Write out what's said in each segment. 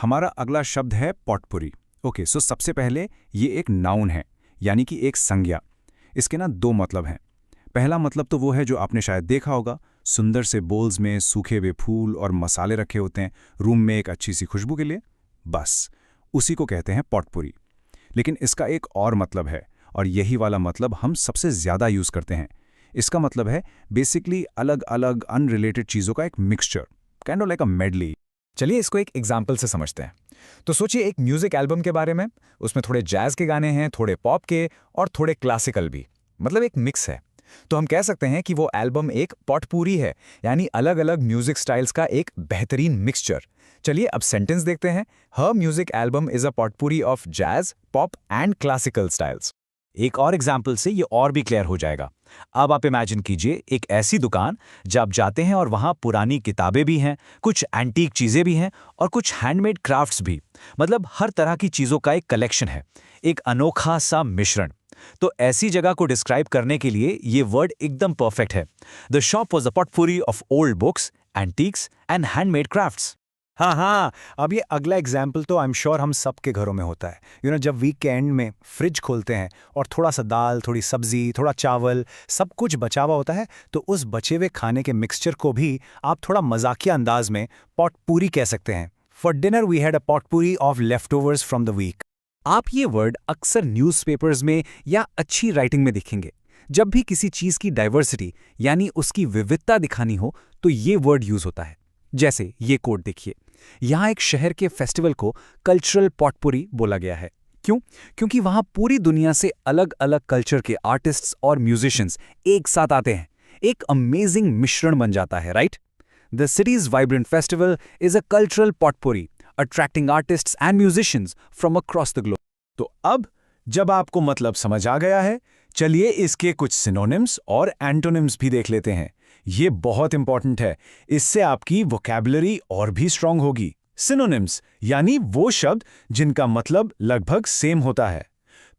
हमारा अगला शब्द है पॉटपुरी। ओके, सो सबसे पहले ये एक नाउन है, यानी कि एक संज्ञा। इसके ना दो मतलब हैं। पहला मतलब तो वो है जो आपने शायद देखा होगा, सुंदर से बोल्स में सूखे हुए फूल और मसाले रखे होते हैं रूम में एक अच्छी सी खुशबू के लिए। बस उसी को कहते हैं पॉटपुरी। लेकिन इसका एक और मतलब है, और यही वाला मतलब हम सबसे ज़्यादा यूज़ करते हैं। इसका मतलब है बेसिकली अलग अलग अनरिलेटेड चीज़ों का एक mixture, kind of like a medley. चलिए इसको एक एग्जाम्पल से समझते हैं। तो सोचिए एक म्यूजिक एल्बम के बारे में। उसमें थोड़े जैज के गाने हैं, थोड़े पॉप के और थोड़े क्लासिकल भी, मतलब एक मिक्स है। तो हम कह सकते हैं कि वो एल्बम एक पॉटपूरी है, यानी अलग अलग म्यूजिक स्टाइल्स का एक बेहतरीन मिक्सचर। चलिए अब सेंटेंस देखते हैं। Her music album is a potpourri of jazz, pop and classical styles. एक और एग्जाम्पल से ये और भी क्लियर हो जाएगा। अब आप इमेजिन कीजिए एक ऐसी दुकान जब आप जाते हैं और वहाँ पुरानी किताबें भी हैं, कुछ एंटीक चीज़ें भी हैं और कुछ हैंडमेड क्राफ्ट्स भी। मतलब हर तरह की चीज़ों का एक कलेक्शन है, एक अनोखा सा मिश्रण। तो ऐसी जगह को डिस्क्राइब करने के लिए ये वर्ड एकदम परफेक्ट है। The shop was a potpourri of old books, antiques and handmade crafts. हाँ हाँ, अब ये अगला एग्जाम्पल तो आई एम श्योर हम सब के घरों में होता है। जब वीकेंड में फ्रिज खोलते हैं और थोड़ा सा दाल, थोड़ी सब्जी, थोड़ा चावल, सब कुछ बचा हुआ होता है, तो उस बचे हुए खाने के मिक्सचर को भी आप थोड़ा मजाकिया अंदाज में पॉटपूरी कह सकते हैं। For dinner we had a potpourri of leftovers from the week. आप ये वर्ड अक्सर न्यूज़पेपर्स में या अच्छी राइटिंग में दिखेंगे। जब भी किसी चीज़ की डाइवर्सिटी यानी उसकी विविधता दिखानी हो तो ये वर्ड यूज़ होता है। जैसे ये कोट देखिए, यहाँ एक शहर के फेस्टिवल को कल्चरल पॉटपुरी बोला गया है। क्यों? क्योंकि वहाँ पूरी दुनिया से अलग अलग कल्चर के आर्टिस्ट्स और म्यूजिशियंस एक साथ आते हैं। एक अमेजिंग मिश्रण बन जाता है, right? The city's vibrant festival is a cultural potpourri attracting artists and musicians from across the globe. तो अब जब आपको मतलब समझ आ गया है, चलिए इसके कुछ सिनोनिम्स और एंटोनिम्स भी देख लेते हैं। ये बहुत इंपॉर्टेंट है, इससे आपकी वोकैबुलरी और भी स्ट्रांग होगी। सिनोनिम्स यानी वो शब्द जिनका मतलब लगभग सेम होता है।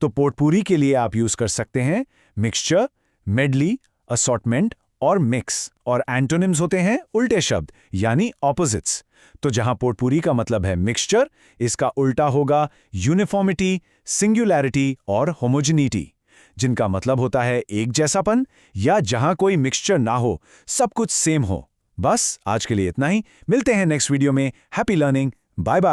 तो पोटपूरी के लिए आप यूज कर सकते हैं मिक्सचर, मेडली, असॉर्टमेंट और मिक्स। और एंटोनिम्स होते हैं उल्टे शब्द यानी ऑपोजिट्स। तो जहां पोटपूरी का मतलब है मिक्सचर, इसका उल्टा होगा यूनिफॉर्मिटी, सिंगुलैरिटी और होमोजेनिटी, जिनका मतलब होता है एक जैसापन, या जहां कोई मिक्सचर ना हो, सब कुछ सेम हो। बस आज के लिए इतना ही। मिलते हैं नेक्स्ट वीडियो में। Happy learning. Bye bye.